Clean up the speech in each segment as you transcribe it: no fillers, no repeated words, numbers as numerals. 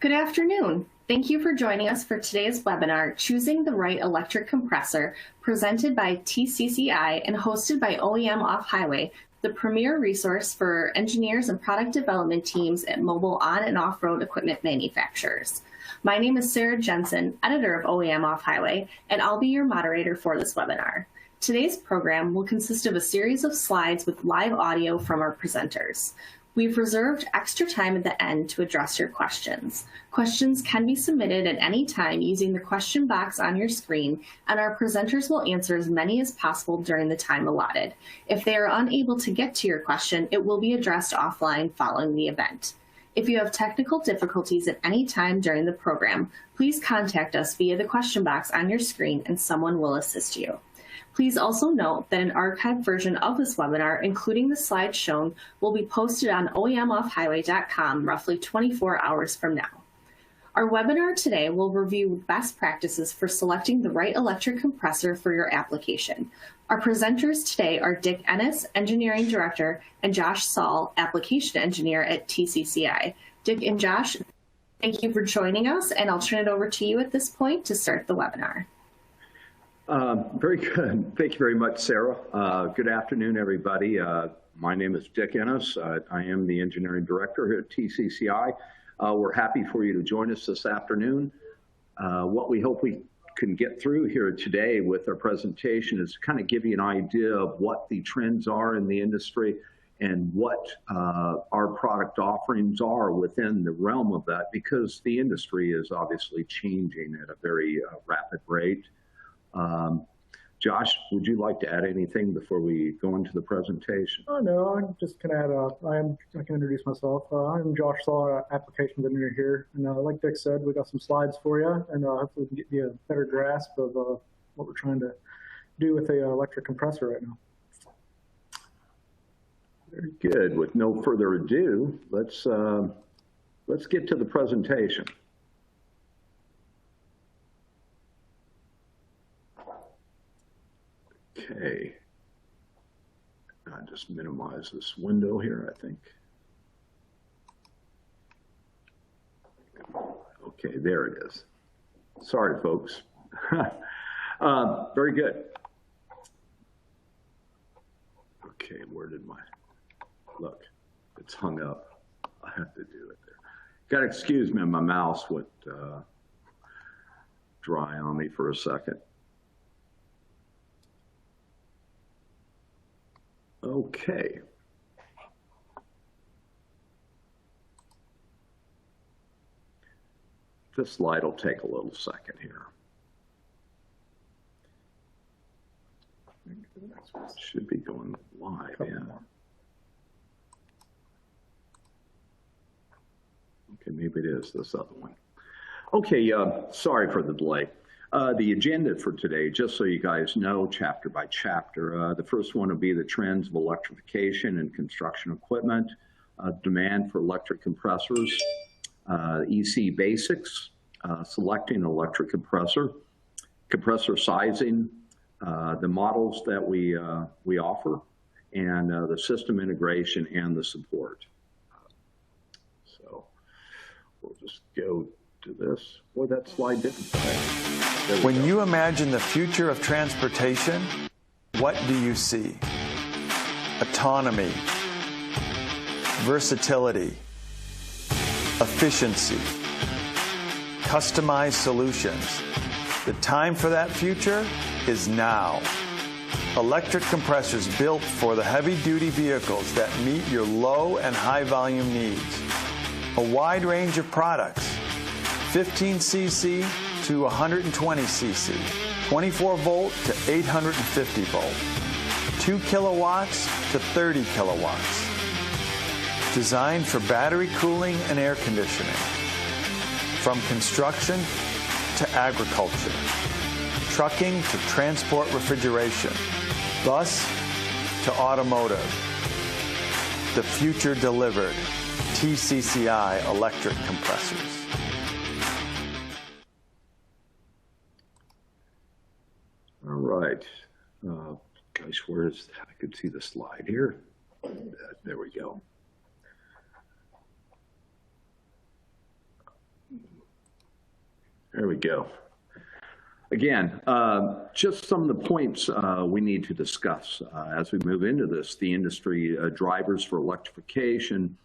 Good afternoon. Thank you for joining us for today's webinar, Choosing the Right Electric Compressor, presented by TCCI and hosted by OEM Off-Highway, the premier resource for engineers and product development teams at mobile on- and off-road equipment manufacturers. My name is Sarah Jensen, editor of OEM Off-Highway, and I'll be your moderator for this webinar. Today's program will consist of a series of slides with live audio from our presenters. We've reserved extra time at the end to address your questions. Questions can be submitted at any time using the question box on your screen, and our presenters will answer as many as possible during the time allotted. If they are unable to get to your question, it will be addressed offline following the event. If you have technical difficulties at any time during the program, please contact us via the question box on your screen and someone will assist you. Please also note that an archived version of this webinar, including the slides shown, will be posted on oemoffhighway.com roughly 24 hours from now. Our webinar today will review best practices for selecting the right electric compressor for your application. Our presenters today are Dick Ennis, Engineering Director, and Josh Saul, Application Engineer at TCCI. Dick and Josh, thank you for joining us, and I'll turn it over to you at this point to start the webinar. Very good. Thank you very much, Sarah. Good afternoon, everybody. My name is Dick Ennis. I am the Engineering Director here at TCCI. We're happy for you to join us this afternoon. What we hope we can get through here today with our presentation is to kind of give you an idea of what the trends are in the industry and what our product offerings are within the realm of that, because the industry is obviously changing at a very rapid rate. Josh, would you like to add anything before we go into the presentation? Oh, no, I'm just going to add, I can introduce myself. I'm Josh Saul, Applications Engineer here. And like Dick said, we got some slides for you, and hopefully we can get you a better grasp of what we're trying to do with the electric compressor right now. Very good. With no further ado, let's get to the presentation. Okay, I'll just minimize this window here, I think. Okay, there it is. Sorry, folks. Very good. Okay, where did my, look, it's hung up. I have to do it there. Gotta excuse me, my mouse went dry on me for a second. Okay. This slide will take a little second here. It should be going live, yeah. Okay, maybe it is this other one. Okay, sorry for the delay. The agenda for today, just so you guys know, chapter by chapter, the first one will be the trends of electrification and construction equipment, demand for electric compressors, EC basics, selecting an electric compressor, compressor sizing, the models that we offer, and the system integration and the support. So we'll just go to this. Boy, that slide didn't play. When you imagine the future of transportation, what do you see? Autonomy, versatility, efficiency, customized solutions. The time for that future is now. Electric compressors built for the heavy-duty vehicles that meet your low and high-volume needs. A wide range of products, 15 cc to 120 cc, 24 volt to 850 volt, 2 kilowatts to 30 kilowatts. Designed for battery cooling and air conditioning. From construction to agriculture, trucking to transport refrigeration, bus to automotive. The future delivered. TCCI electric compressors. All right. Gosh, where is, I could see the slide here. There we go. There we go. Again, just some of the points we need to discuss as we move into this. The industry drivers for electrification,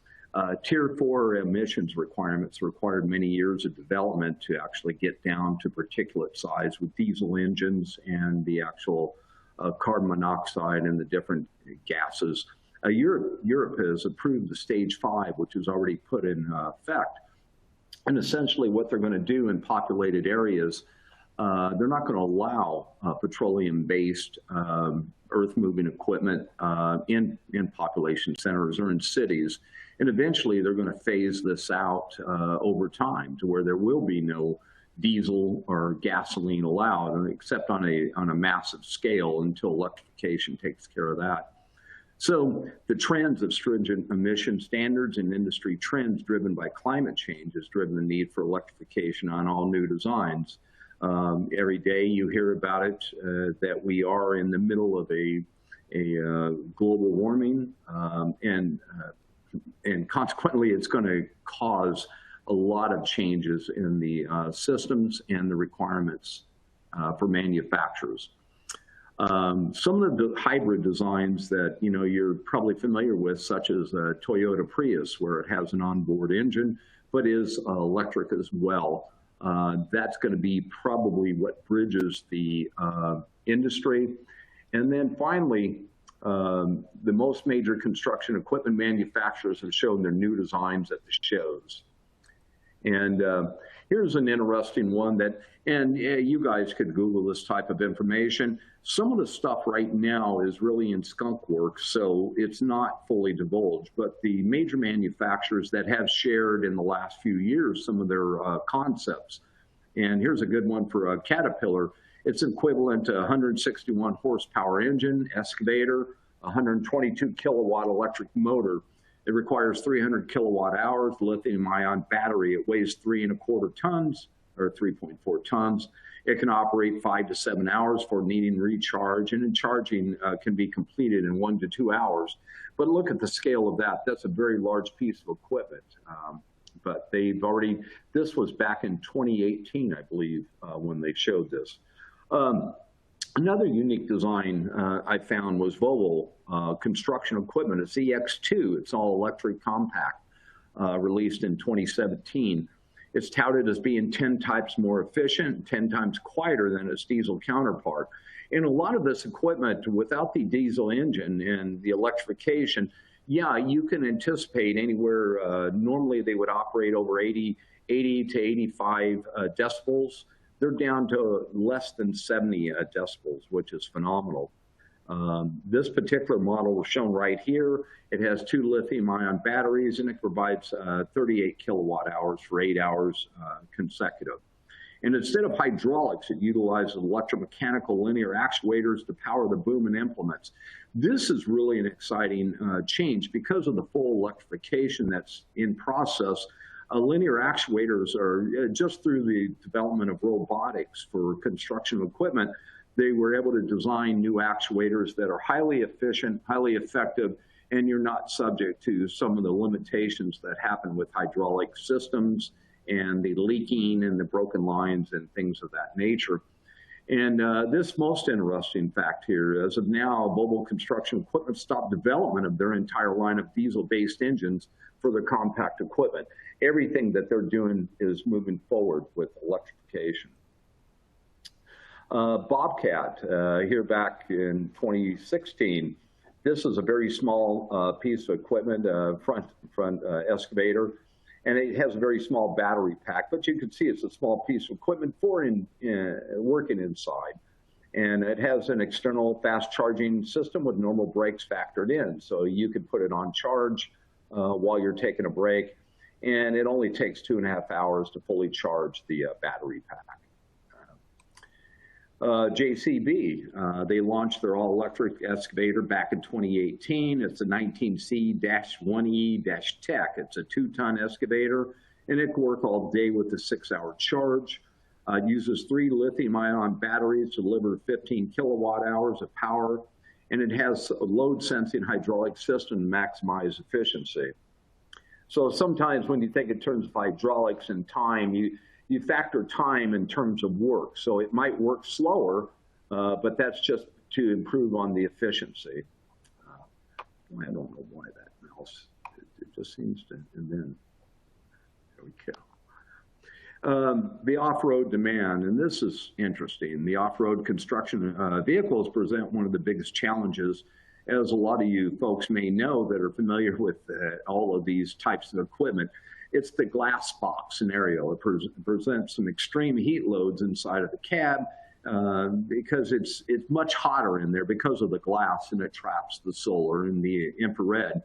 Tier 4 emissions requirements required many years of development to actually get down to particulate size with diesel engines and the actual carbon monoxide and the different gases. Europe has approved the Stage 5, which is already put in effect. And essentially what they're going to do in populated areas, they're not going to allow petroleum-based earth-moving equipment in population centers or in cities. And eventually they're going to phase this out over time to where there will be no diesel or gasoline allowed, except on a massive scale until electrification takes care of that. So the trends of stringent emission standards and industry trends driven by climate change has driven the need for electrification on all new designs. Every day you hear about it, that we are in the middle of a global warming, and consequently it's going to cause a lot of changes in the systems and the requirements for manufacturers. Some of the hybrid designs that you're probably familiar with, such as Toyota Prius, where it has an onboard engine but is electric as well. That's going to be probably what bridges the industry. And then finally, the most major construction equipment manufacturers have shown their new designs at the shows. And here's an interesting one that, and you guys could Google this type of information. Some of the stuff right now is really in skunk works, so it's not fully divulged. But the major manufacturers that have shared in the last few years some of their concepts. And here's a good one for a Caterpillar. It's equivalent to 161 horsepower engine, excavator, 122 kilowatt electric motor. It requires 300 kilowatt hours, lithium ion battery. It weighs 3.25 tons or 3.4 tons. It can operate 5 to 7 hours for needing recharge, and charging can be completed in 1 to 2 hours. But look at the scale of that. That's a very large piece of equipment. But they've already, this was back in 2018, I believe, when they showed this. Another unique design I found was Volvo construction equipment. It's EX2. It's all electric compact, released in 2017. It's touted as being 10 times more efficient, 10 times quieter than its diesel counterpart. And a lot of this equipment, without the diesel engine and the electrification, yeah, you can anticipate anywhere, normally they would operate over 80 to 85 decibels. They're down to less than 70 decibels, which is phenomenal. This particular model is shown right here. It has 2 lithium-ion batteries, and it provides 38 kilowatt hours for 8 hours consecutive. And instead of hydraulics, it utilizes electromechanical linear actuators to power the boom and implements. This is really an exciting change because of the full electrification that's in process. Linear actuators are, just through the development of robotics for construction equipment, they were able to design new actuators that are highly efficient, highly effective, and you're not subject to some of the limitations that happen with hydraulic systems and the leaking and the broken lines and things of that nature. And this most interesting fact here, as of now, Volvo Construction Equipment stopped development of their entire line of diesel-based engines for their compact equipment. Everything that they're doing is moving forward with electrification. Bobcat, here back in 2016, this is a very small piece of equipment, front excavator, and it has a very small battery pack, but you can see it's a small piece of equipment for working inside. And it has an external fast charging system with normal brakes factored in. So you could put it on charge while you're taking a break, and it only takes 2.5 hours to fully charge the battery pack. JCB, they launched their all-electric excavator back in 2018. It's a 19C-1E-Tech. It's a 2-ton excavator, and it can work all day with a 6-hour charge. It uses 3 lithium-ion batteries to deliver 15 kilowatt hours of power, and it has a load-sensing hydraulic system to maximize efficiency. So sometimes when you think in terms of hydraulics and time, you factor time in terms of work. So it might work slower, but that's just to improve on the efficiency. I don't know why that mouse, it just seems to, and then, there we go. The off-road demand, and this is interesting. The off-road construction vehicles present one of the biggest challenges, as a lot of you folks may know that are familiar with all of these types of equipment. It's the glass box scenario. It presents some extreme heat loads inside of the cab because it's much hotter in there because of the glass, and it traps the solar and the infrared.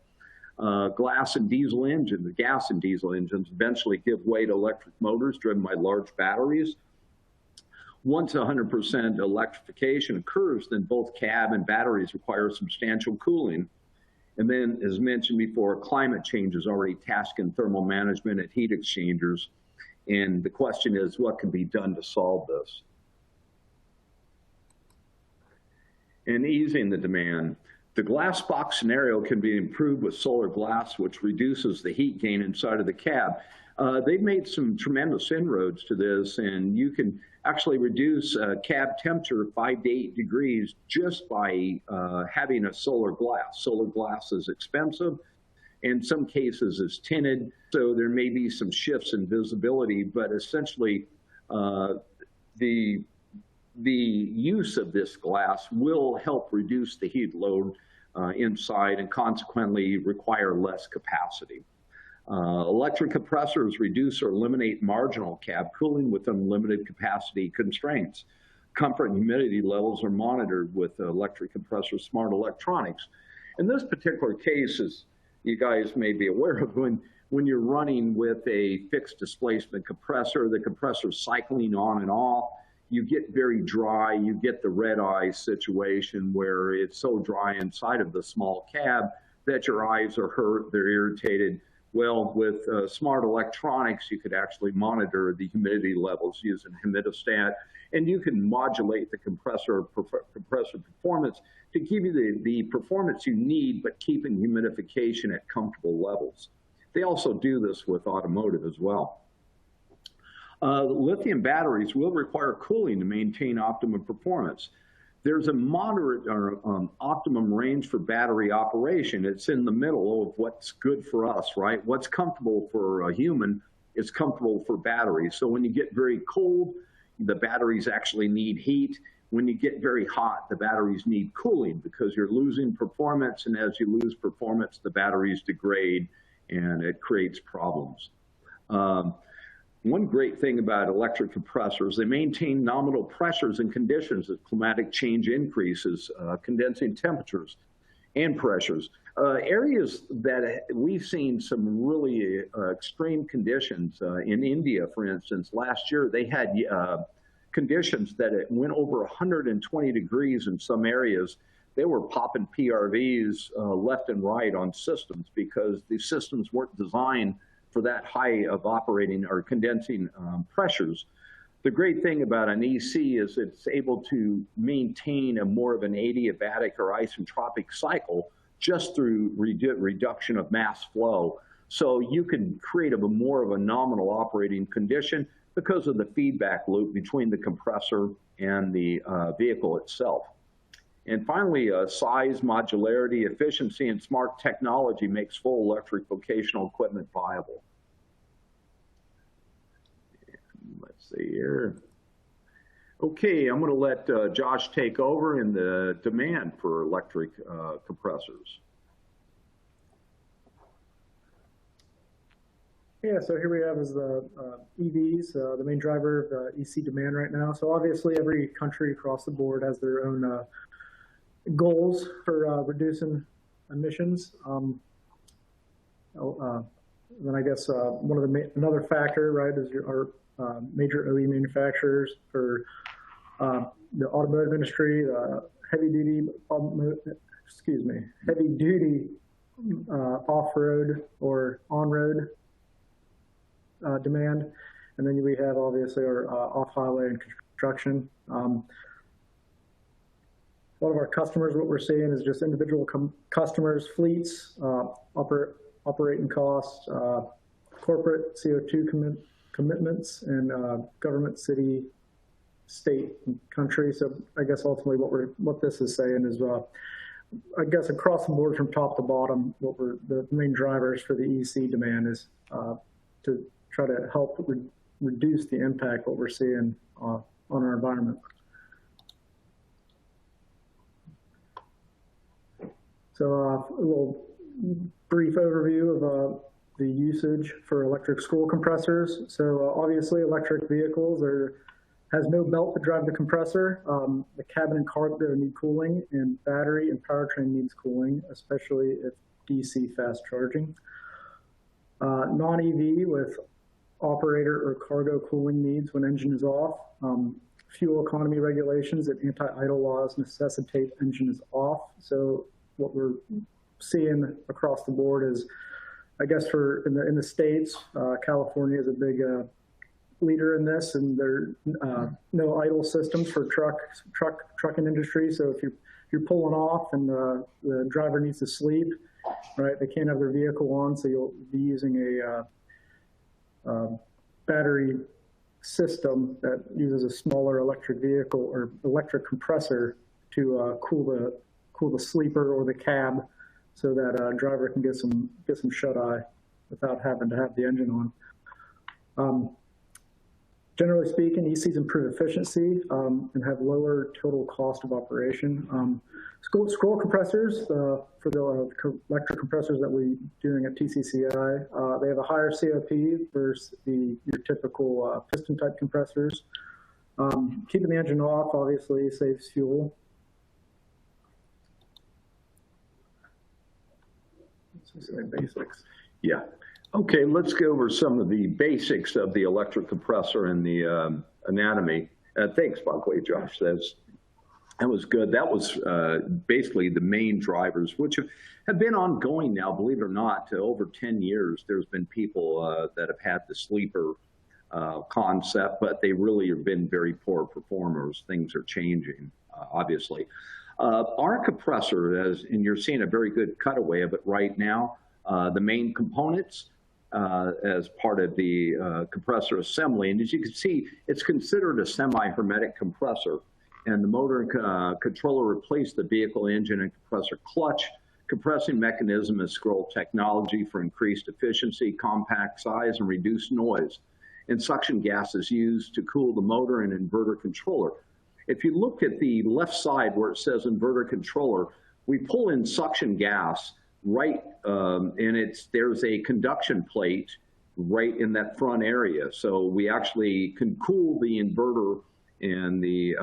Gas and diesel engines eventually give way to electric motors driven by large batteries. Once 100% electrification occurs, then both cab and batteries require substantial cooling. And then, as mentioned before, climate change is already tasking thermal management at heat exchangers. And the question is, what can be done to solve this? And easing the demand. The glass box scenario can be improved with solar glass, which reduces the heat gain inside of the cab. They've made some tremendous inroads to this, and you can actually reduce cab temperature 5 to 8 degrees just by having a solar glass. Solar glass is expensive. In some cases it's tinted, so there may be some shifts in visibility, but essentially the use of this glass will help reduce the heat load inside and consequently require less capacity. Electric compressors reduce or eliminate marginal cab cooling with unlimited capacity constraints. Comfort and humidity levels are monitored with electric compressor smart electronics. In this particular case, as you guys may be aware of, when you're running with a fixed displacement compressor, the compressor cycling on and off, you get very dry, you get the red eye situation where it's so dry inside of the small cab that your eyes are hurt, they're irritated. Well, with smart electronics, you could actually monitor the humidity levels using humidistat, and you can modulate the compressor performance to give you the performance you need, but keeping humidification at comfortable levels. They also do this with automotive as well. Lithium batteries will require cooling to maintain optimum performance. There's a moderate or optimum range for battery operation. It's in the middle of what's good for us, right? What's comfortable for a human is comfortable for batteries. So when you get very cold, the batteries actually need heat. When you get very hot, the batteries need cooling because you're losing performance, and as you lose performance, the batteries degrade and it creates problems. One great thing about electric compressors, they maintain nominal pressures and conditions as climatic change increases, condensing temperatures and pressures. Areas that we've seen some really extreme conditions, in India, for instance, last year they had conditions that it went over 120 degrees in some areas. They were popping PRVs left and right on systems because the systems weren't designed for that high of operating or condensing pressures. The great thing about an EC is it's able to maintain a more of an adiabatic or isentropic cycle just through reduction of mass flow. So you can create more of a nominal operating condition because of the feedback loop between the compressor and the vehicle itself. And finally, size, modularity, efficiency, and smart technology makes full electric vocational equipment viable. And let's see here. Okay, I'm going to let Josh take over in the demand for electric compressors. Yeah, so here we have is the EVs, the main driver of the EC demand right now. So obviously every country across the board has their own goals for reducing emissions. Then I guess one of another factor, right, is our major OE manufacturers for the automotive industry, heavy duty off-road or on-road demand, and then we have obviously our off-highway and construction. A lot of our customers, what we're seeing is just individual customers, fleets, operating costs, corporate CO2 commitments and government, city, state, and country. So I guess ultimately what this is saying is, I guess across the board from top to bottom, the main drivers for the EC demand is to try to help reduce the impact what we're seeing on our environment. So a little brief overview of the usage for electric scroll compressors. So obviously electric vehicles has no belt to drive the compressor. The cabin and cargo need cooling, and battery and powertrain needs cooling, especially if DC fast charging. Non-EV with operator or cargo cooling needs when engine is off. Fuel economy regulations and anti-idle laws necessitate engine is off. So what we're seeing across the board is, I guess in the States, California is a big leader in this, and there are no idle systems for trucking industry. So if you're pulling off and the driver needs to sleep, right, they can't have their vehicle on, so you'll be using a battery system that uses a smaller electric vehicle or electric compressor to cool the sleeper or the cab, so that driver can get some shut-eye without having to have the engine on. Generally speaking, ECs improve efficiency and have lower total cost of operation. Scroll compressors, for the electric compressors that we're doing at TCCI, they have a higher COP versus your typical piston-type compressors. Keeping the engine off obviously saves fuel. Let's say basics. Yeah. Okay, let's go over some of the basics of the electric compressor and the anatomy. Thanks, by the way, Josh. That was good. That was basically the main drivers, which have been ongoing now, believe it or not, to over 10 years. There's been people that have had the sleeper concept, but they really have been very poor performers. Things are changing, obviously. Our compressor, and you're seeing a very good cutaway of it right now, the main components, as part of the compressor assembly. And as you can see, it's considered a semi-hermetic compressor. And the motor and controller replace the vehicle engine and compressor clutch. Compressing mechanism is scroll technology for increased efficiency, compact size, and reduced noise. And suction gas is used to cool the motor and inverter controller. If you look at the left side where it says inverter controller, we pull in suction gas right, and there's a conduction plate right in that front area. So we actually can cool the inverter and the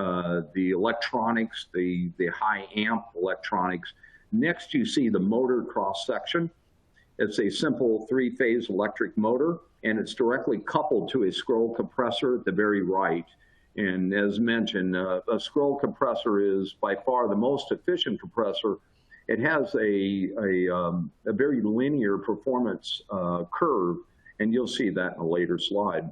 electronics, the high amp electronics. Next, you see the motor cross section. It's a simple 3-phase electric motor, and it's directly coupled to a scroll compressor at the very right. And as mentioned, a scroll compressor is by far the most efficient compressor. It has a very linear performance curve, and you'll see that in a later slide.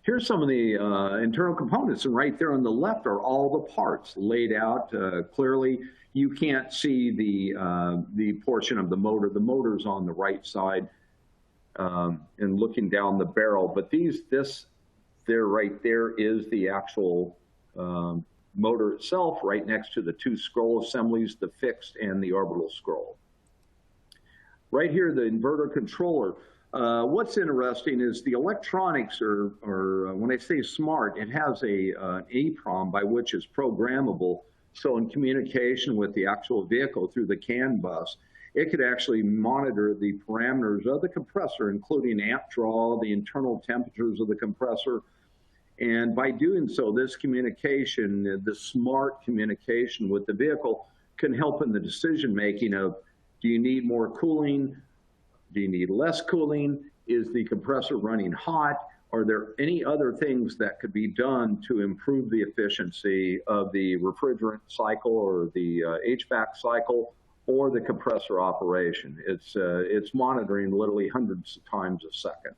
Here's some of the internal components, and right there on the left are all the parts laid out clearly. You can't see the portion of the motor. The motor's on the right side and looking down the barrel, but there right there is the actual motor itself right next to the 2 scroll assemblies, the fixed and the orbital scroll. Right here, the inverter controller. What's interesting is the electronics are when I say smart, it has an EEPROM by which is programmable. So in communication with the actual vehicle through the CAN bus, it could actually monitor the parameters of the compressor, including amp draw, the internal temperatures of the compressor. And by doing so, this communication, the smart communication with the vehicle, can help in the decision making of, do you need more cooling? Do you need less cooling? Is the compressor running hot? Are there any other things that could be done to improve the efficiency of the refrigerant cycle or the HVAC cycle or the compressor operation? It's monitoring literally hundreds of times a second.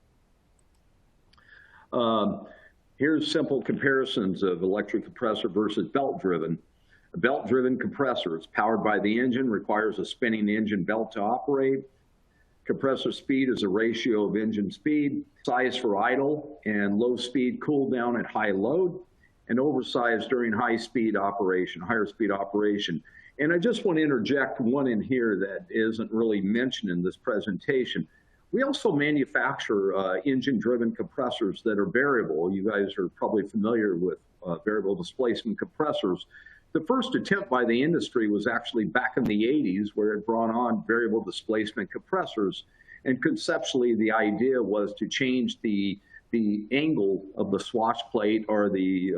Here's simple comparisons of electric compressor versus belt-driven. A belt-driven compressor is powered by the engine, requires a spinning engine belt to operate. Compressor speed is a ratio of engine speed, size for idle, and low speed cool down at high load, and oversized during high speed operation, higher speed operation. And I just want to interject one in here that isn't really mentioned in this presentation. We also manufacture engine-driven compressors that are variable. You guys are probably familiar with variable displacement compressors. The first attempt by the industry was actually back in the 80s, where it brought on variable displacement compressors. And conceptually, the idea was to change the angle of the swatch plate or the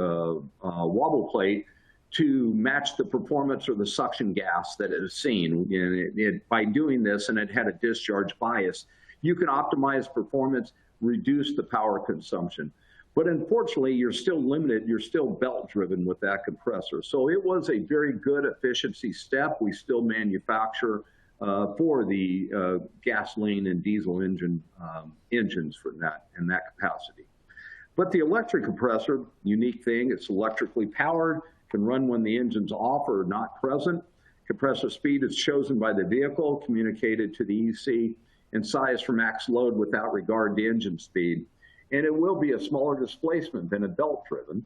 wobble plate to match the performance or the suction gas that it is seen. And by doing this, and it had a discharge bias, you can optimize performance, reduce the power consumption. But unfortunately, you're still limited, you're still belt driven with that compressor. So it was a very good efficiency step. We still manufacture for the gasoline and diesel engines for that and that capacity. But the electric compressor, unique thing, it's electrically powered, can run when the engine's off or not present. Compressor speed is chosen by the vehicle, communicated to the EC, and size for max load without regard to engine speed. And it will be a smaller displacement than a belt-driven.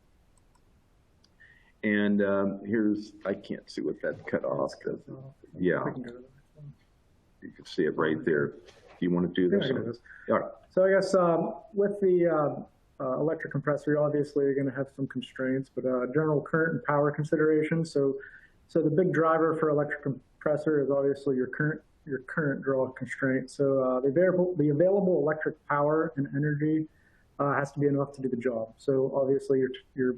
And here's, I can't see what that cut off. Yeah, you can see it right there. Do you want to do this? Yeah, all right. So I guess with the electric compressor, obviously you're going to have some constraints, but general current and power considerations. So the big driver for electric compressor is obviously your current draw constraint. So the available electric power and energy has to be enough to do the job. So obviously your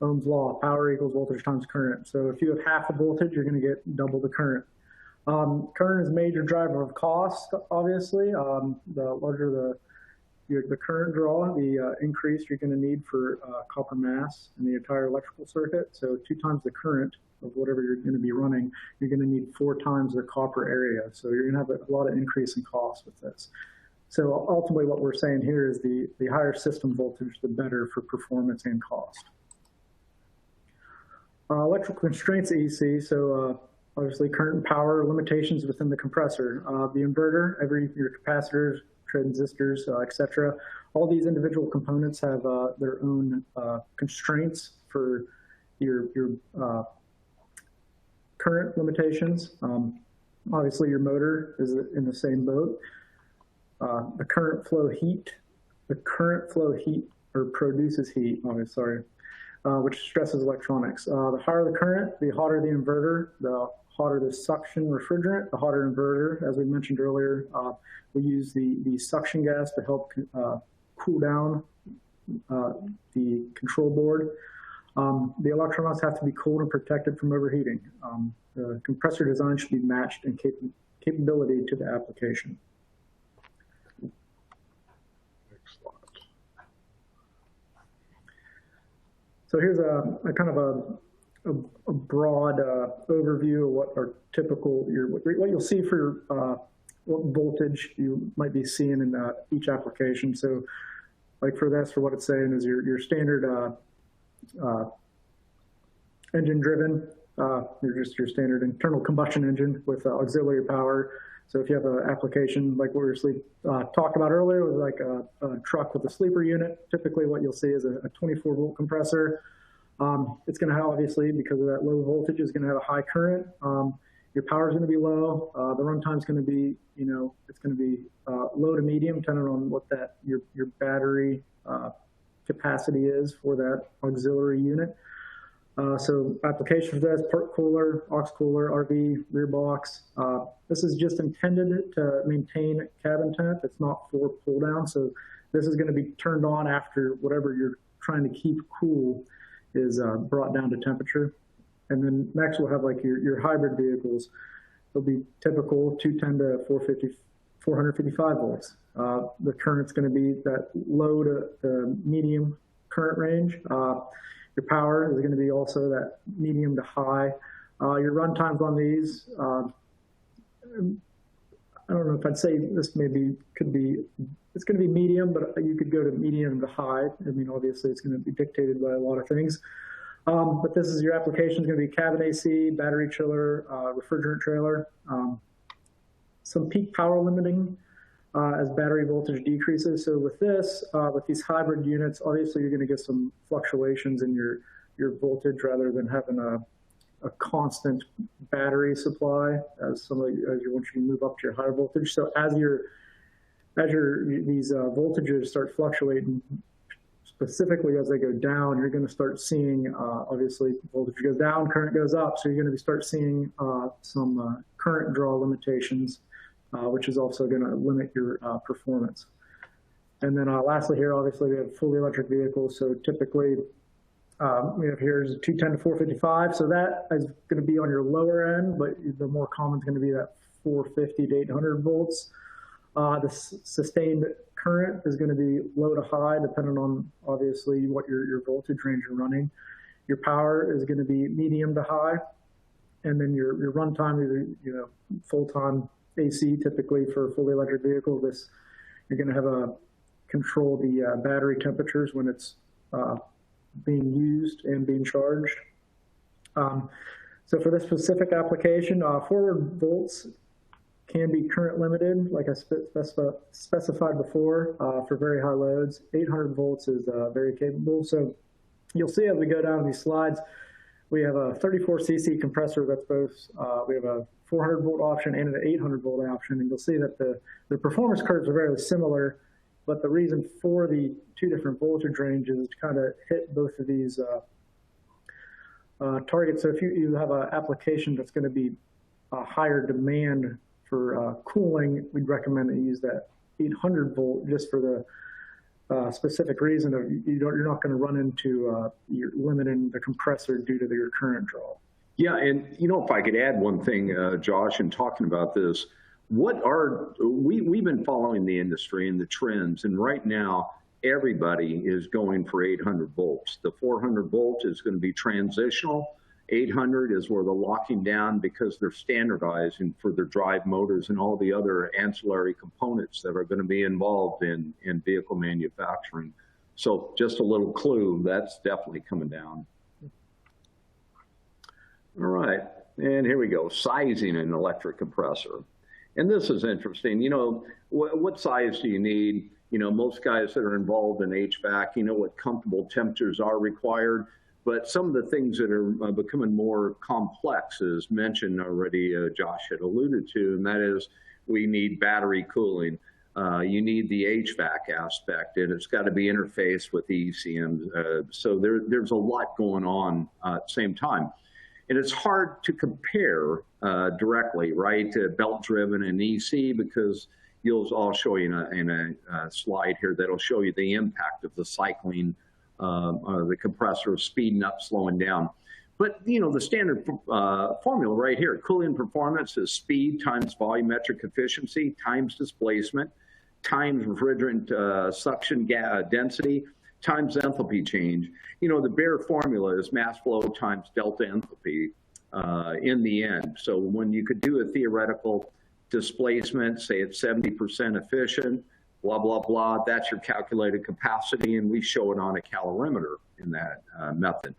Ohm's law, power equals voltage times current. So if you have half the voltage, you're going to get double the current. Current is a major driver of cost, obviously. The larger the current draw, the increase you're going to need for copper mass in the entire electrical circuit. So 2 times the current of whatever you're going to be running, you're going to need 4 times the copper area. So you're going to have a lot of increase in cost with this. So ultimately what we're saying here is the higher system voltage, the better for performance and cost. Electrical constraints of EC, so obviously current and power limitations within the compressor. The inverter, your capacitors, transistors, etc. All these individual components have their own constraints for your current limitations. Obviously your motor is in the same boat. The current flow heat or produces heat, which stresses electronics. The higher the current, the hotter the inverter, the hotter the suction refrigerant, the hotter inverter. As we mentioned earlier, we use the suction gas to help cool down the control board. The electronics have to be cooled and protected from overheating. The compressor design should be matched in capability to the application. So here's a kind of a broad overview of what our typical, what you'll see for what voltage you might be seeing in each application. So like for this, for what it's saying is your standard engine driven, your standard internal combustion engine with auxiliary power. So if you have an application like what we were talked about earlier, with like a truck with a sleeper unit, typically what you'll see is a 24-volt compressor. It's going to have, obviously, because of that low voltage, is going to have a high current. Your power is going to be low. The runtime is going to be, it's going to be low to medium, depending on what your battery capacity is for that auxiliary unit. So application for this, port cooler, aux cooler, RV, rear box. This is just intended to maintain cabin temp. It's not for pull down. So this is going to be turned on after whatever you're trying to keep cool is brought down to temperature. And then next we'll have like your hybrid vehicles. They'll be typical 210 to 455 volts. The current's going to be that low to medium current range. Your power is going to be also that medium to high. Your run times on these, I don't know if I'd say this it's going to be medium, but you could go to medium to high. I mean, obviously it's going to be dictated by a lot of things. But this is your application is going to be cabin AC, battery chiller, refrigerant trailer. some peak power limiting as battery voltage decreases. So with this, with these hybrid units, obviously you're going to get some fluctuations in your voltage rather than having a constant battery supply once you move up to your higher voltage. So as these voltages start fluctuating, specifically as they go down, you're going to start seeing, obviously, voltage goes down, current goes up. So you're going to start seeing some current draw limitations, which is also going to limit your performance. And then lastly here, obviously, we have fully electric vehicles. So typically, we have here is 210 to 455. So that is going to be on your lower end, but the more common is going to be that 450 to 800 volts. The sustained current is going to be low to high, depending on obviously what your voltage range you're running. Your power is going to be medium to high, and then your runtime, either full-time AC typically for a fully electric vehicle. You're going to have control the battery temperatures when it's being used and being charged. So for this specific application, forward volts can be current limited, like I specified before, for very high loads. 800 volts is very capable. So you'll see as we go down these slides, we have a 34 cc compressor that's both, we have a 400 volt option and an 800 volt option. And you'll see that the performance curves are very similar, but the reason for the two different voltage ranges is to kind of hit both of these targets. So if you have an application that's going to be a higher demand for cooling, we'd recommend that you use that 800 volt just for the specific reason of you're not going to run into you're limiting the compressor due to your current draw. Yeah, and if I could add one thing, Josh, in talking about this, we've been following the industry and the trends, and right now everybody is going for 800 volts. The 400 volt is going to be transitional. 800 is where they're locking down because they're standardizing for their drive motors and all the other ancillary components that are going to be involved in vehicle manufacturing. So just a little clue, that's definitely coming down. All right, and here we go, sizing an electric compressor. And this is interesting. What size do you need? Most guys that are involved in HVAC, what comfortable temperatures are required. But some of the things that are becoming more complex, as mentioned already, Josh had alluded to, and that is we need battery cooling. You need the HVAC aspect, and it's got to be interfaced with the ECM. So there's a lot going on at the same time. And it's hard to compare directly, right, to belt-driven and EC, because I'll show you in a slide here that'll show you the impact of the cycling, the compressor speeding up, slowing down. But, the standard formula right here, cooling performance is speed times volumetric efficiency times displacement times refrigerant suction density times enthalpy change. The bare formula is mass flow times delta enthalpy in the end. So when you could do a theoretical displacement, say it's 70% efficient, blah, blah, blah, that's your calculated capacity, and we show it on a calorimeter in that method.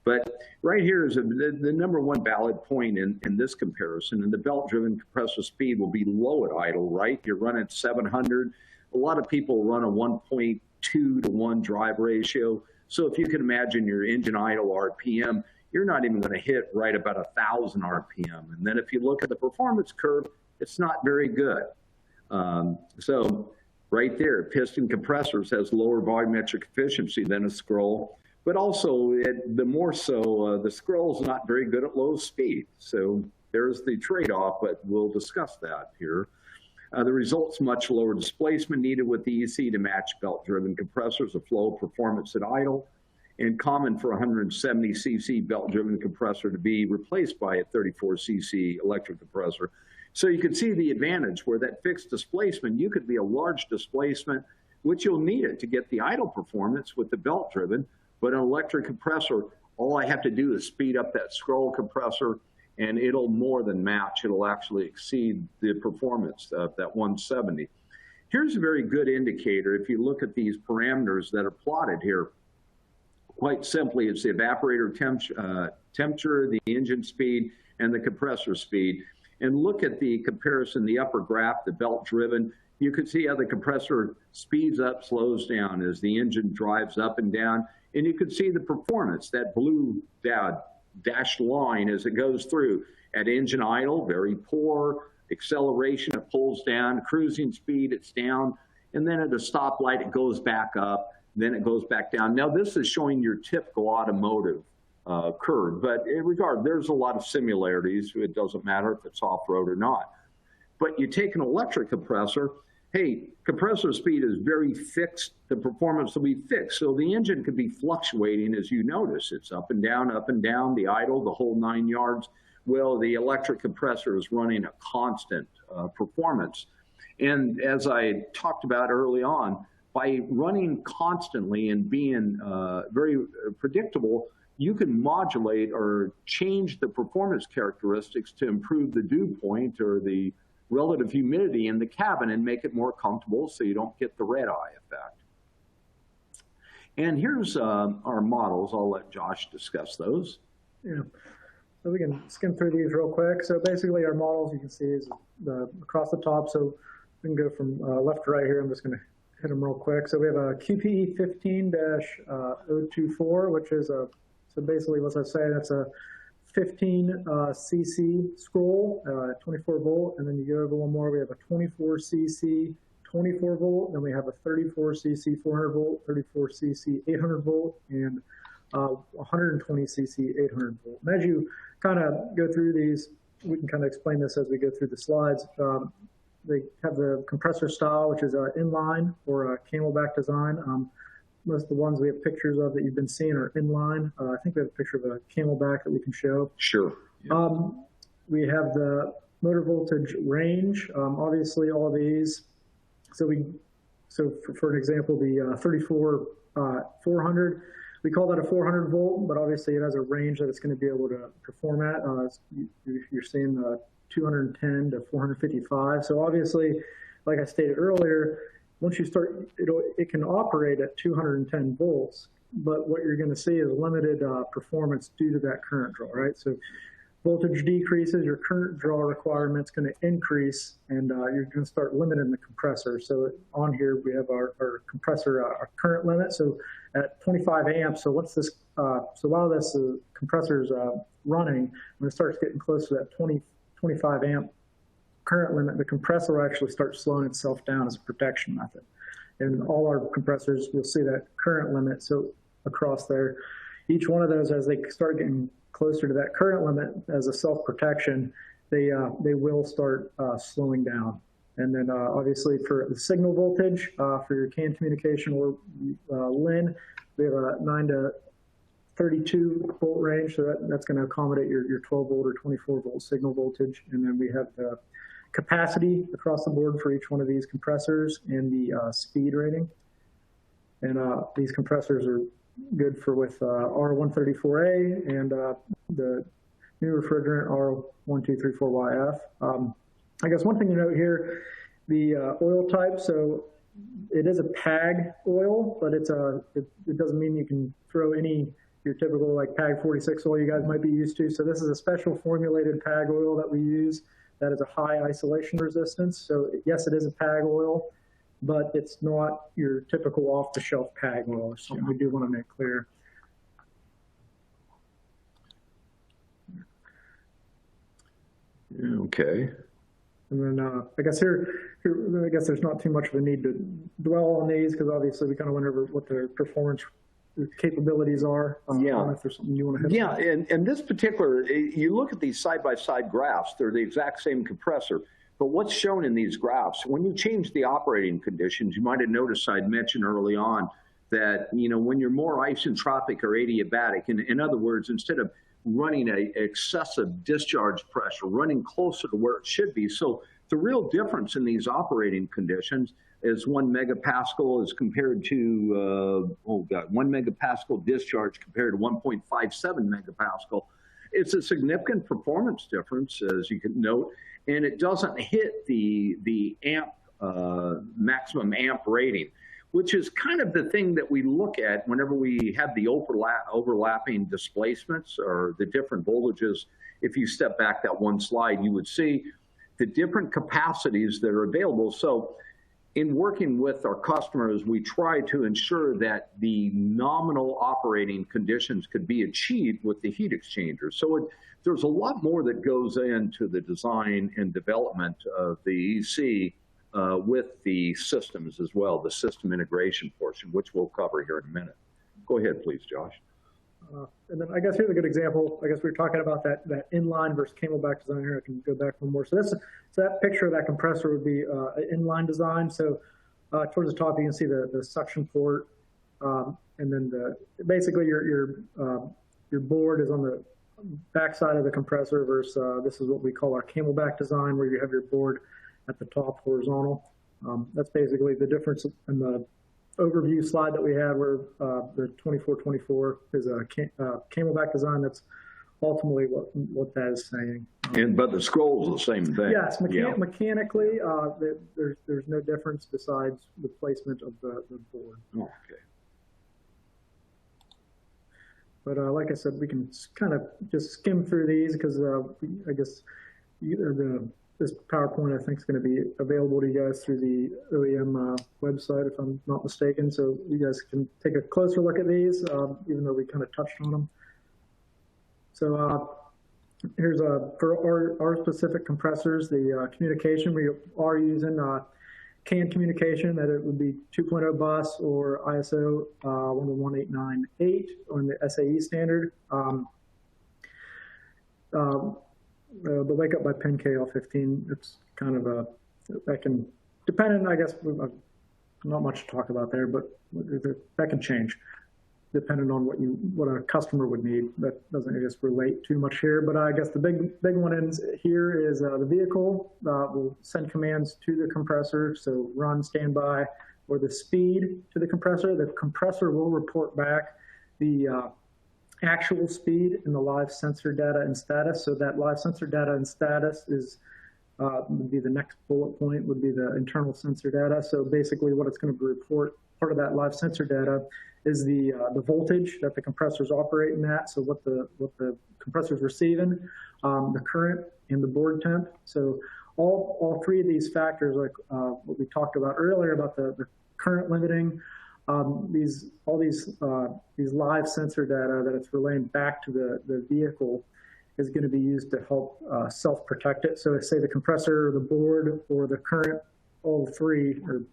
But right here is the number one valid point in this comparison, and the belt-driven compressor speed will be low at idle, right? You're running 700. A lot of people run a 1.2 to 1 drive ratio. So if you can imagine your engine idle RPM, you're not even going to hit right about 1,000 RPM. And then if you look at the performance curve, it's not very good. So right there, piston compressors has lower volumetric efficiency than a scroll, but also the more so, the scroll is not very good at low speed. So there's the trade-off, but we'll discuss that here. The result's much lower displacement needed with the EC to match belt-driven compressors, a flow of performance at idle, and common for a 170 cc belt-driven compressor to be replaced by a 34 cc electric compressor. So you can see the advantage where that fixed displacement, you could be a large displacement, which you'll need it to get the idle performance with the belt-driven, but an electric compressor, all I have to do is speed up that scroll compressor, and it'll more than match. It'll actually exceed the performance of that 170. Here's a very good indicator. If you look at these parameters that are plotted here, quite simply, it's the evaporator temperature, the engine speed, and the compressor speed. and look at the comparison, the upper graph, the belt driven. You can see how the compressor speeds up, slows down as the engine drives up and down. And you can see the performance, that blue dashed line as it goes through. At engine idle, very poor. Acceleration, it pulls down. Cruising speed, it's down. And then at a stoplight, it goes back up. Then it goes back down. Now, this is showing your typical automotive curve. But in regard, there's a lot of similarities. It doesn't matter if it's off-road or not. But you take an electric compressor, hey, compressor speed is very fixed. The performance will be fixed. So the engine could be fluctuating, as you notice. It's up and down, the idle, the whole 9 yards. Well, the electric compressor is running a constant performance. And as I talked about early on, by running constantly and being very predictable, you can modulate or change the performance characteristics to improve the dew point or the relative humidity in the cabin and make it more comfortable so you don't get the red eye effect. And here's our models. I'll let Josh discuss those. Yeah, so we can skim through these real quick. So basically our models you can see is across the top. So we can go from left to right here. I'm just going to hit them real quick. So we have a QPE 15-024, which is a, so basically what I say, that's a 15 cc scroll, 24 volt, and then you go over one more, we have a 24 cc 24 volt, then we have a 34 cc 400 volt, 34 cc 800 volt, and 120 cc 800 volt. And as you kind of go through these, we can kind of explain this as we go through the slides. They have the compressor style, which is inline or a camelback design. Most of the ones we have pictures of that you've been seeing are inline. I think we have a picture of a camelback that we can show. Sure. Yeah. We have the motor voltage range. Obviously, all of these. So for an example, the 34 400, we call that a 400 volt, but obviously it has a range that it's going to be able to perform at. You're seeing 210 to 455. So obviously, like I stated earlier, once you start, it can operate at 210 volts, but what you're going to see is limited performance due to that current draw, right? So voltage decreases, your current draw requirement's going to increase, and you're going to start limiting the compressor. So on here, we have our compressor, our current limit. So at 25 amps, so once this, so while this compressor's running, when it starts getting close to that 25 amp current limit, the compressor will actually start slowing itself down as a protection method. And all our compressors, you'll see that current limit. So across there, each one of those, as they start getting closer to that current limit as a self-protection, they will start slowing down. And then obviously for the signal voltage, for your CAN communication or LIN, we have a 9 to 32 volt range. So that's going to accommodate your 12 volt or 24 volt signal voltage. And then we have the capacity across the board for each one of these compressors and the speed rating. And these compressors are good for with R134A and the new refrigerant R1234YF. I guess one thing to note here, the oil type, so it is a PAG oil, but it doesn't mean you can throw any your typical like PAG 46 oil you guys might be used to. So this is a special formulated PAG oil that we use that is a high isolation resistance. So yes, it is a PAG oil, but it's not your typical off-the-shelf PAG oil. It's something we do want to make clear. Okay. And then I guess I guess there's not too much of a need to dwell on these because obviously we kind of went over what their performance capabilities are. Yeah. If there's something you want to hit. Yeah, and this particular, you look at these side-by-side graphs, they're the exact same compressor. But what's shown in these graphs, when you change the operating conditions, you might have noticed I'd mentioned early on that, you know, when you're more isentropic or adiabatic, in other words, instead of running a excessive discharge pressure, running closer to where it should be. So the real difference in these operating conditions is 1 megapascal is compared to, 1 megapascal discharge compared to 1.57 megapascal. It's a significant performance difference, as you can note, and it doesn't hit the amp, maximum amp rating. which is kind of the thing that we look at whenever we have the overlapping displacements or the different voltages. If you step back that one slide, you would see the different capacities that are available. So in working with our customers, we try to ensure that the nominal operating conditions could be achieved with the heat exchanger. So there's a lot more that goes into the design and development of the EC with the systems as well, the system integration portion, which we'll cover here in a minute. Go ahead, please, Josh. And then I guess here's a good example. I guess we were talking about that inline versus camelback design here. I can go back one more. So that picture of that compressor would be an inline design. So towards the top, you can see the suction port, and then basically your board is on the back side of the compressor versus this is what we call our camelback design, where you have your board at the top horizontal. That's basically the difference in the overview slide that we had, where the 2424 is a camelback design. That's ultimately what that is saying. But the scroll's the same thing. Yes, mechanically, there's no difference besides the placement of the board. Okay. But like I said, we can kind of just skim through these because I guess this PowerPoint I think is going to be available to you guys through the OEM website, if I'm not mistaken. So you guys can take a closer look at these, even though we kind of touched on them. So here's for our specific compressors, the communication. We are using CAN communication, that it would be 2.0 bus or ISO 111898 on the SAE standard. The wake up by pin KL15, it's kind of that can, depending, I guess, not much to talk about there, but that can change depending on what a customer would need. That doesn't, I guess, relate too much here, but I guess the big one in here is the vehicle will send commands to the compressor, so run, standby, or the speed to the compressor. The compressor will report back the actual speed in the live sensor data and status. So that live sensor data and status is would be the next bullet point, would be the internal sensor data. So basically what it's going to report, part of that live sensor data, is the voltage that the compressor is operating at. So what the compressor is receiving, the current, and the board temp. So all three of these factors, like what we talked about earlier about the current limiting, all these live sensor data that it's relaying back to the vehicle is going to be used to help self-protect it. So say the compressor, or the board, or the current, all three, or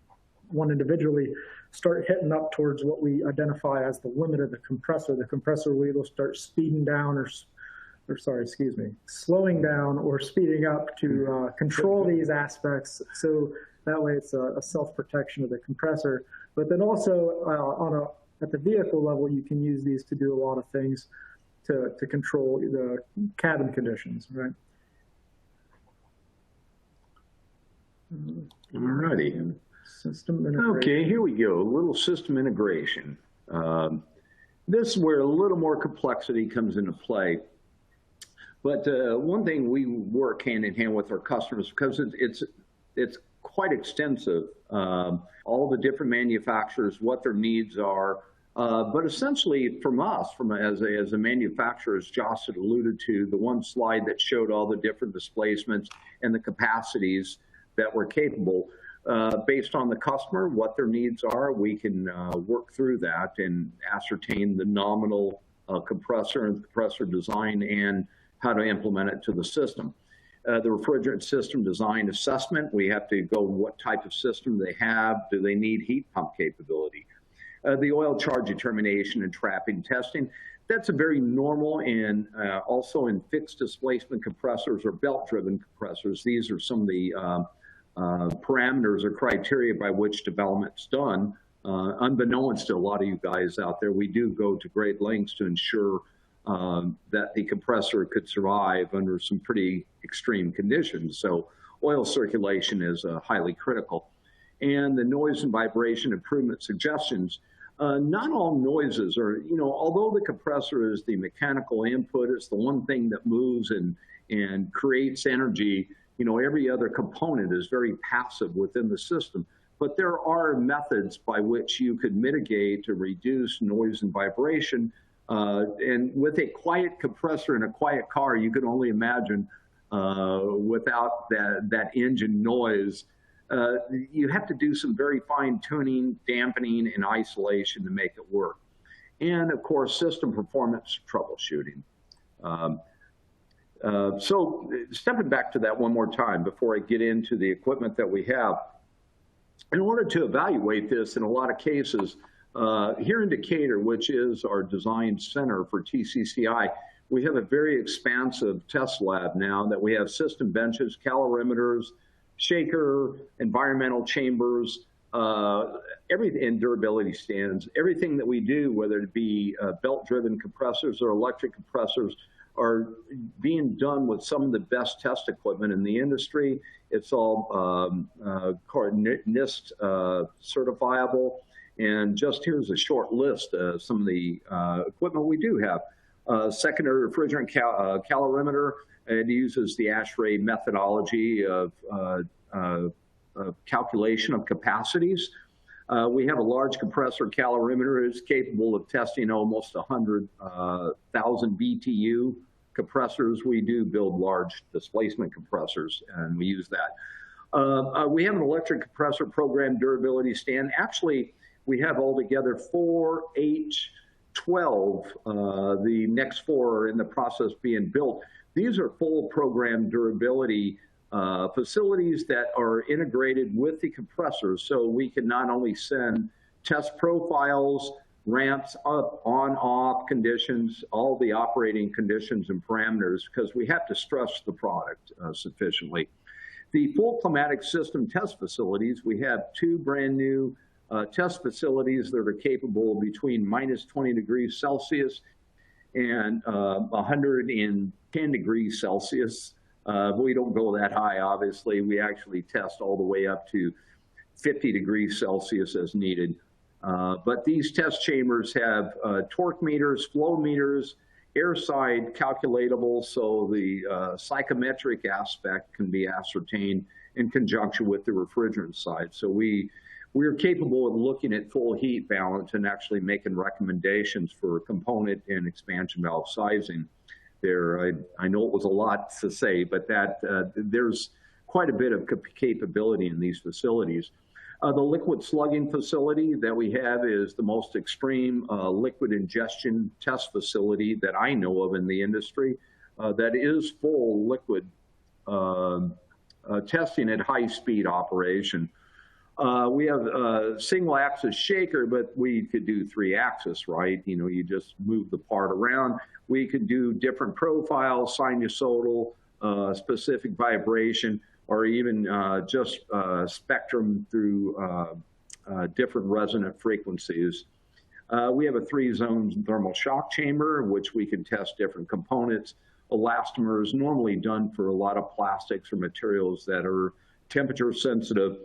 one individually, start hitting up towards what we identify as the limit of the compressor will either start speeding down slowing down or speeding up to control these aspects. So that way it's a self-protection of the compressor. But then also at the vehicle level, you can use these to do a lot of things to control the cabin conditions, right? All righty. System integration. Okay, here we go. A little system integration. This is where a little more complexity comes into play. But one thing, we work hand in hand with our customers because it's quite extensive. All the different manufacturers, what their needs are. But essentially from us, as a manufacturer, as Josh had alluded to, the one slide that showed all the different displacements and the capacities that were capable, based on the customer, what their needs are, we can work through that and ascertain the nominal compressor and compressor design and how to implement it to the system. The refrigerant system design assessment, we have to go what type of system they have. Do they need heat pump capability? The oil charge determination and trapping testing, that's a very normal, and also in fixed displacement compressors or belt-driven compressors. These are some of the parameters or criteria by which development's done. Unbeknownst to a lot of you guys out there, we do go to great lengths to ensure that the compressor could survive under some pretty extreme conditions. So oil circulation is highly critical. And the noise and vibration improvement suggestions, not all noises are, although the compressor is the mechanical input, it's the one thing that moves and creates energy, every other component is very passive within the system. but there are methods by which you could mitigate to reduce noise and vibration. And with a quiet compressor in a quiet car, you can only imagine without that engine noise. You have to do some very fine tuning, dampening, and isolation to make it work. And of course, system performance troubleshooting. So stepping back to that one more time before I get into the equipment that we have. In order to evaluate this, in a lot of cases, here in Decatur, which is our design center for TCCI, we have a very expansive test lab now that we have system benches, calorimeters, shaker, environmental chambers, everything, and durability stands. Everything that we do, whether it be belt-driven compressors or electric compressors, are being done with some of the best test equipment in the industry. It's all NIST certifiable. And just here's a short list of some of the equipment we do have. Secondary refrigerant calorimeter. It uses the ASHRAE methodology of calculation of capacities. We have a large compressor calorimeter. It's capable of testing almost 100,000 BTU compressors. We do build large displacement compressors, and we use that. We have an electric compressor program durability stand. Actually, we have altogether 4, 8, 12. The next 4 are in the process being built. These are full program durability facilities that are integrated with the compressors, so we can not only send test profiles, ramps up, on, off conditions, all the operating conditions and parameters, because we have to stress the product sufficiently. The full climatic system test facilities, we have 2 brand new test facilities that are capable between minus 20 degrees Celsius and 110 degrees Celsius. We don't go that high, obviously. We actually test all the way up to 50 degrees Celsius as needed. But these test chambers have torque meters, flow meters, air side calculatable, so the psychometric aspect can be ascertained in conjunction with the refrigerant side. So we're capable of looking at full heat balance and actually making recommendations for component and expansion valve sizing. I know it was a lot to say, but there's quite a bit of capability in these facilities. The liquid slugging facility that we have is the most extreme liquid ingestion test facility that I know of in the industry. That is full liquid testing at high speed operation. We have a single axis shaker, but we could do 3 axis, right? You know, you just move the part around. We could do different profiles, sinusoidal, specific vibration, or even just spectrum through different resonant frequencies. We have a 3-zone thermal shock chamber, which we can test different components. Elastomers, normally done for a lot of plastics or materials that are temperature sensitive.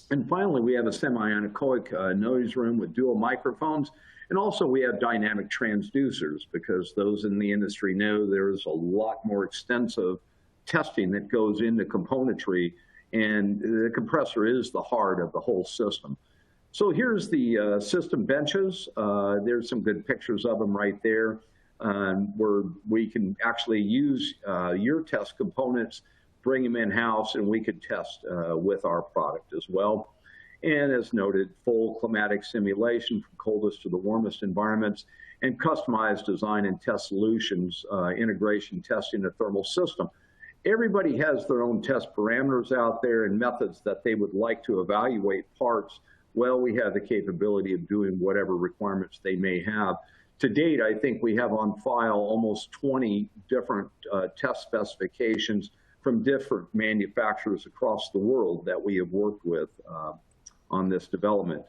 And finally, we have a semi-anechoic noise room with dual microphones. And also we have dynamic transducers, because those in the industry know there's a lot more extensive testing that goes into componentry, and the compressor is the heart of the whole system. So here's the system benches. There's some good pictures of them right there, where we can actually use your test components, bring them in-house, and we could test with our product as well. And as noted, full climatic simulation from coldest to the warmest environments, and customized design and test solutions, integration testing the thermal system. Everybody has their own test parameters out there and methods that they would like to evaluate parts. Well, we have the capability of doing whatever requirements they may have. To date, I think we have on file almost 20 different test specifications from different manufacturers across the world that we have worked with on this development.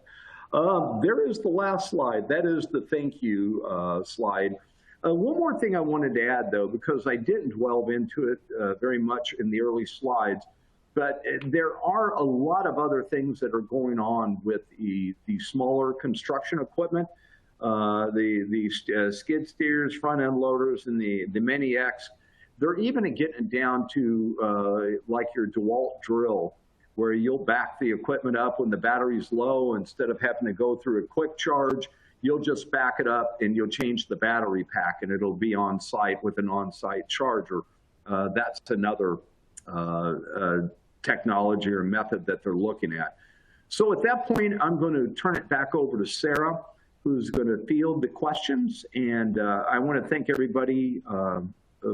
There is the last slide. That is the thank you slide. One more thing I wanted to add, though, because I didn't delve into it very much in the early slides, but there are a lot of other things that are going on with the smaller construction equipment, the skid steers, front end loaders, and the Mini-X. They're even getting down to like your DeWalt drill, where you'll back the equipment up when the battery's low. Instead of having to go through a quick charge, you'll just back it up and you'll change the battery pack and it'll be on site with an on-site charger. That's another technology or method that they're looking at. So at that point, I'm going to turn it back over to Sarah, who's going to field the questions. And I want to thank everybody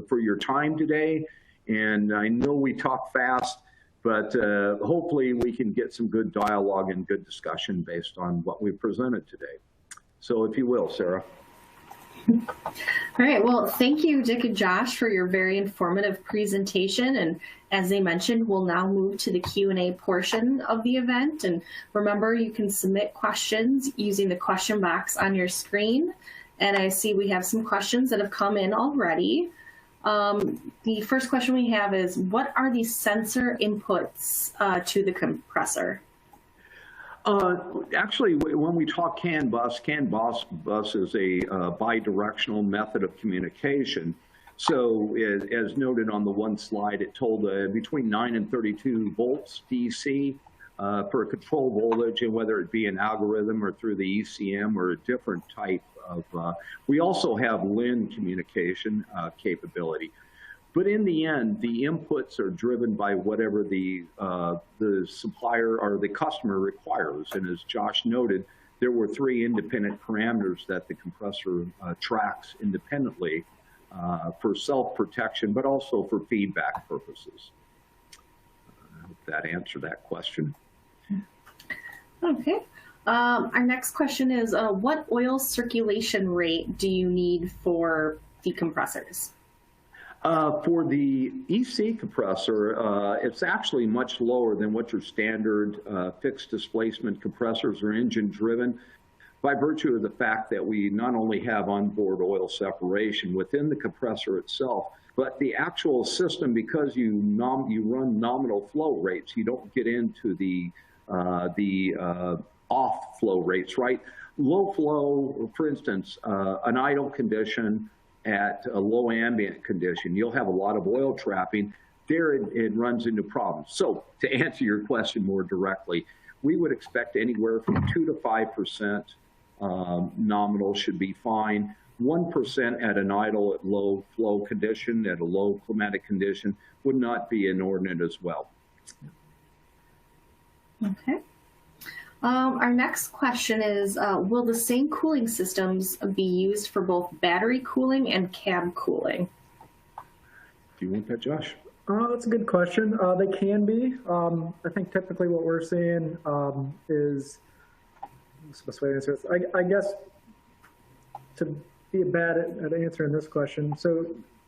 for your time today. And I know we talk fast, but hopefully we can get some good dialogue and good discussion based on what we presented today. So if you will, Sarah. All right. Well, thank you, Dick and Josh, for your very informative presentation. And as they mentioned, we'll now move to the Q&A portion of the event. And remember, you can submit questions using the question box on your screen. And I see we have some questions that have come in already. The first question we have is, what are the sensor inputs to the compressor? Actually, when we talk CAN bus is a bidirectional method of communication. So as noted on the one slide, it told between 9 and 32 volts DC for a control voltage, and whether it be an algorithm or through the ECM or a different type of, we also have LIN communication capability. But in the end, the inputs are driven by whatever the supplier or the customer requires. And as Josh noted, there were 3 independent parameters that the compressor tracks independently for self-protection, but also for feedback purposes. I hope that answered that question. Okay. Our next question is, what oil circulation rate do you need for the compressors? For the EC compressor, it's actually much lower than what your standard fixed displacement compressors are engine driven, by virtue of the fact that we not only have onboard oil separation within the compressor itself, but the actual system, because you run nominal flow rates, you don't get into the off flow rates, right? Low flow, for instance, an idle condition at a low ambient condition, you'll have a lot of oil trapping. There it runs into problems. So to answer your question more directly, we would expect anywhere from 2 to 5% nominal should be fine. 1% at an idle at low flow condition, at a low climatic condition, would not be inordinate as well. Okay. Our next question is, will the same cooling systems be used for both battery cooling and cab cooling? Do you want that, Josh? That's a good question. They can be. I think typically what we're seeing is, what's the best way to answer this? I guess to be bad at answering this question, so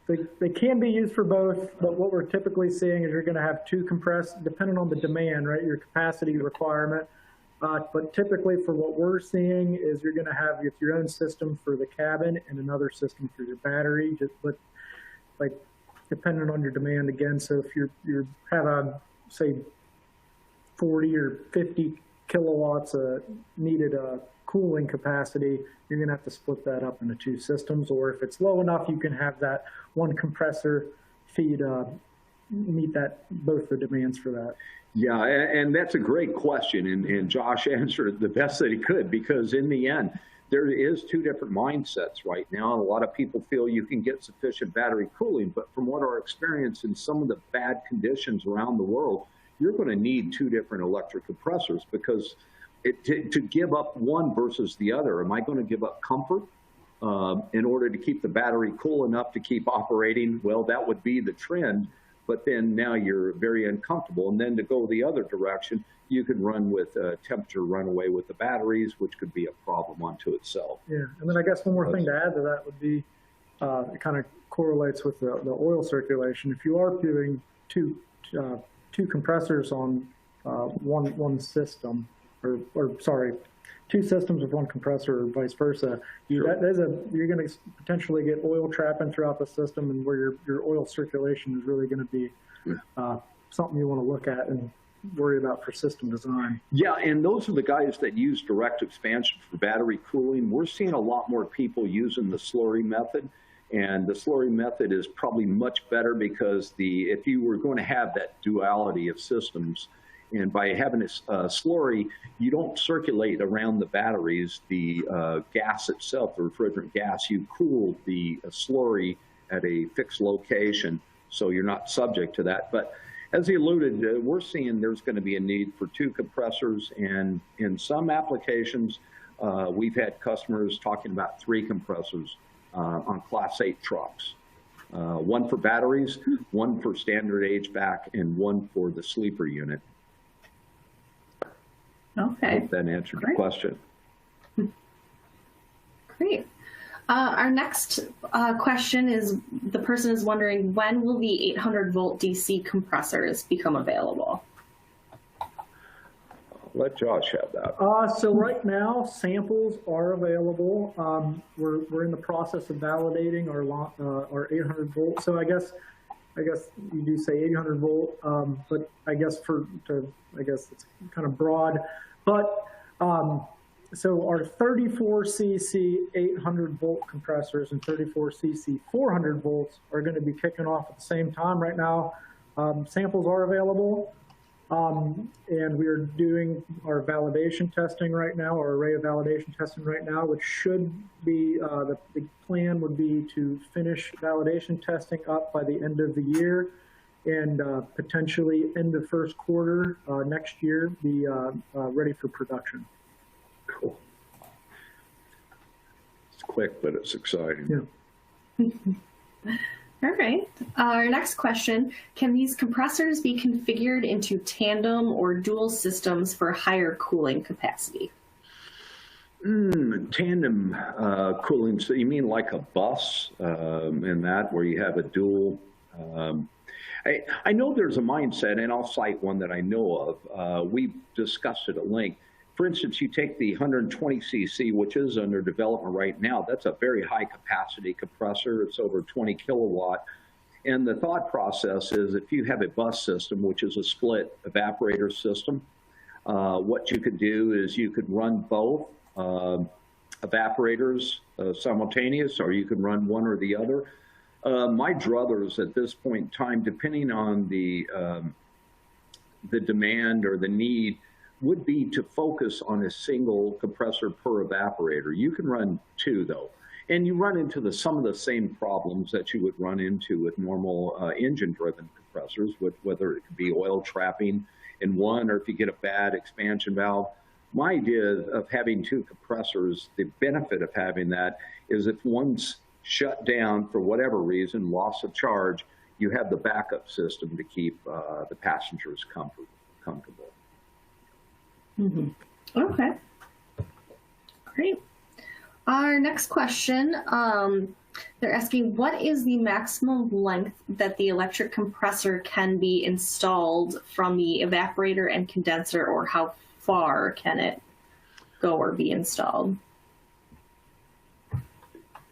they can be used for both, but what we're typically seeing is you're going to have 2 compressed, depending on the demand, right, your capacity requirement. But typically for what we're seeing is you're going to have your own system for the cabin and another system for your battery, but like depending on your demand again. So if you have a, say, 40 or 50 kilowatts needed cooling capacity, you're going to have to split that up into 2 systems. Or if it's low enough, you can have that one compressor feed meet both the demands for that. Yeah, and that's a great question, and Josh answered it the best that he could, because in the end, there is 2 different mindsets right now. A lot of people feel you can get sufficient battery cooling, but from what our experience in some of the bad conditions around the world, you're going to need 2 different electric compressors, because to give up one versus the other, am I going to give up comfort in order to keep the battery cool enough to keep operating? Well, that would be the trend. But then now you're very uncomfortable. And then to go the other direction, you could run with temperature runaway with the batteries, which could be a problem unto itself. Yeah, and then I guess one more thing to add to that would be, it kind of correlates with the oil circulation. If you are doing two compressors on one system, or sorry, 2 systems with 1 compressor or vice versa, you're going to potentially get oil trapping throughout the system, and where your oil circulation is really going to be something you want to look at and worry about for system design. Yeah, and those are the guys that use direct expansion for battery cooling. We're seeing a lot more people using the slurry method, and the slurry method is probably much better, because if you were going to have that duality of systems, And by having a slurry, you don't circulate around the batteries the gas itself, the refrigerant gas. You cool the slurry at a fixed location, so you're not subject to that. But as he alluded, we're seeing there's going to be a need for 2 compressors, and in some applications, we've had customers talking about 3 compressors on Class 8 trucks. 1 for batteries, 1 for standard HVAC, and 1 for the sleeper unit. Okay. I hope that answered your question. Great. Our next question is, the person is wondering, when will the 800 volt DC compressors become available? Let Josh have that. So right now, samples are available. We're in the process of validating our 800 volt. So I guess you do say 800 volt, but I guess it's kind of broad. But so our 34 cc 800 volt compressors and 34 cc 400 volts are going to be kicking off at the same time right now. Samples are available. And we are doing our validation testing right now, our array of validation testing right now, which should be, the plan would be to finish validation testing up by the end of the year, and potentially end of first quarter next year be ready for production. Cool. It's quick, but it's exciting. Yeah. All right. Our next question, can these compressors be configured into tandem or dual systems for higher cooling capacity? Tandem cooling, so you mean like a bus in that, where you have a dual? I know there's a mindset, and I'll cite one that I know of. We've discussed it at length. For instance, you take the 120 cc, which is under development right now. That's a very high capacity compressor. It's over 20 kilowatt. And the thought process is, if you have a bus system, which is a split evaporator system, what you could do is you could run both evaporators simultaneous, or you can run one or the other. My druthers at this point in time, depending on the demand or the need, would be to focus on a single compressor per evaporator. You can run 2 though, and you run into some of the same problems that you would run into with normal engine-driven compressors, whether it could be oil trapping in one, or if you get a bad expansion valve. My idea of having 2 compressors, the benefit of having that is if one's shut down for whatever reason, loss of charge, you have the backup system to keep the passengers comfortable. Mm-hmm. Okay. Great. Our next question, they're asking, what is the maximum length that the electric compressor can be installed from the evaporator and condenser, or how far can it go or be installed?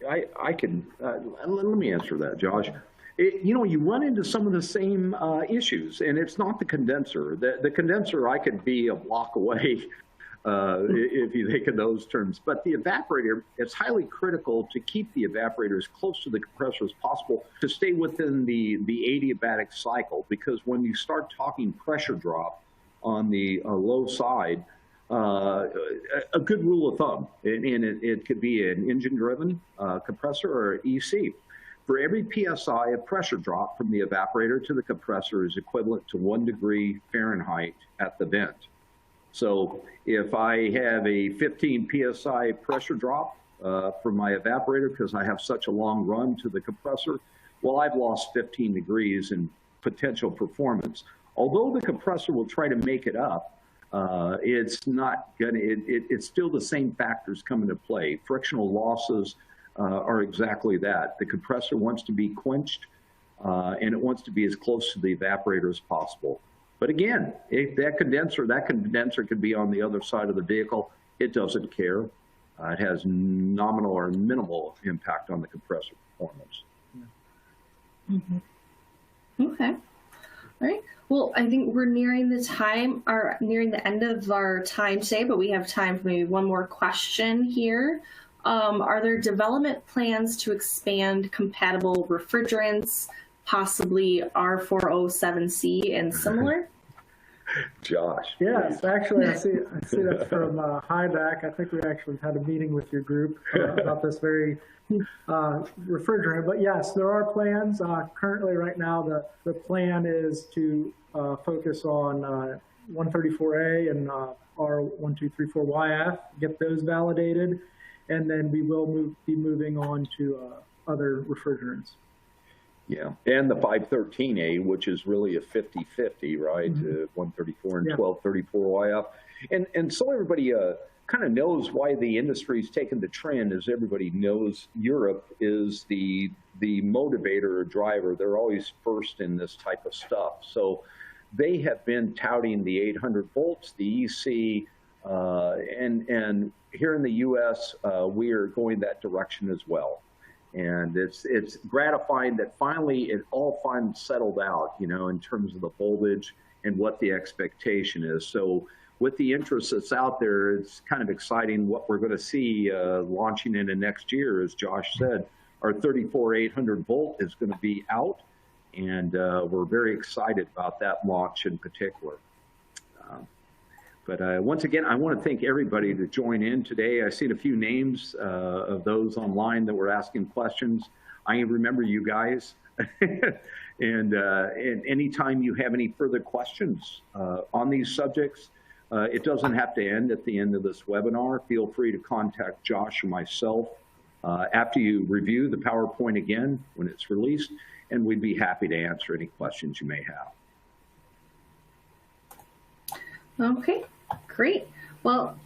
I can, let me answer that, Josh. You run into some of the same issues, and it's not the condenser. The condenser, I could be a block away if you think of those terms. But the evaporator, it's highly critical to keep the evaporator as close to the compressor as possible to stay within the adiabatic cycle, because when you start talking pressure drop on the low side, a good rule of thumb, and it could be an engine-driven compressor or EC. For every PSI of pressure drop from the evaporator to the compressor is equivalent to 1 degree Fahrenheit at the vent. So if I have a 15 PSI pressure drop from my evaporator because I have such a long run to the compressor, well, I've lost 15 degrees in potential performance. Although the compressor will try to make it up, it's not gonna, it's still the same factors come into play. Frictional losses are exactly that. The compressor wants to be quenched, and it wants to be as close to the evaporator as possible. But again, if that condenser could be on the other side of the vehicle, it doesn't care. It has nominal or minimal impact on the compressor performance. Mm-hmm. Okay. All right. Well, I think we're nearing the end of our time today, but we have time for maybe one more question here. Are there development plans to expand compatible refrigerants, possibly R407C and similar? Josh. Yes, please. actually, I see that's from Highback. I think we actually had a meeting with your group about this very refrigerant. But yes, there are plans. Currently, right now, the plan is to focus on 134A and R1234YF, get those validated, and then we will be moving on to other refrigerants. Yeah, and the 513A, which is really a 50-50, right? 134 and 1234YF. And so everybody kind of knows why the industry's taken the trend. As everybody knows, Europe is the motivator or driver. They're always first in this type of stuff. So they have been touting the 800 volts, the EC, and here in the U.S., we are going that direction as well. And it's gratifying that finally it all finally settled out, you know, in terms of the voltage and what the expectation is. So with the interest that's out there, it's kind of exciting what we're going to see launching into next year. As Josh said, our 34-800 volt is going to be out, and we're very excited about that launch in particular. But once again, I want to thank everybody to join in today. I've seen a few names of those online that were asking questions. I remember you guys. and anytime you have any further questions on these subjects, it doesn't have to end at the end of this webinar. Feel free to contact Josh or myself after you review the PowerPoint again when it's released, and we'd be happy to answer any questions you may have. Okay, great. Well,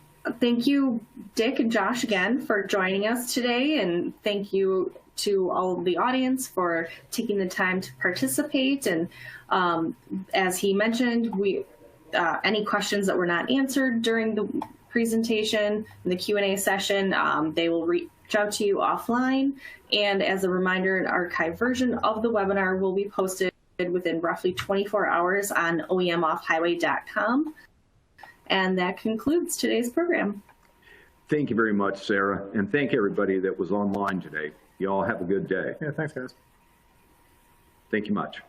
thank you, Dick and Josh, again for joining us today, and thank you to all of the audience for taking the time to participate. And as he mentioned, any questions that were not answered during the presentation, in the Q&A session, they will reach out to you offline. And as a reminder, an archived version of the webinar will be posted within roughly 24 hours on OEMoffhighway.com. And that concludes today's program. Thank you very much, Sarah, and thank everybody that was online today. You all have a good day. Yeah, thanks, guys. Thank you much.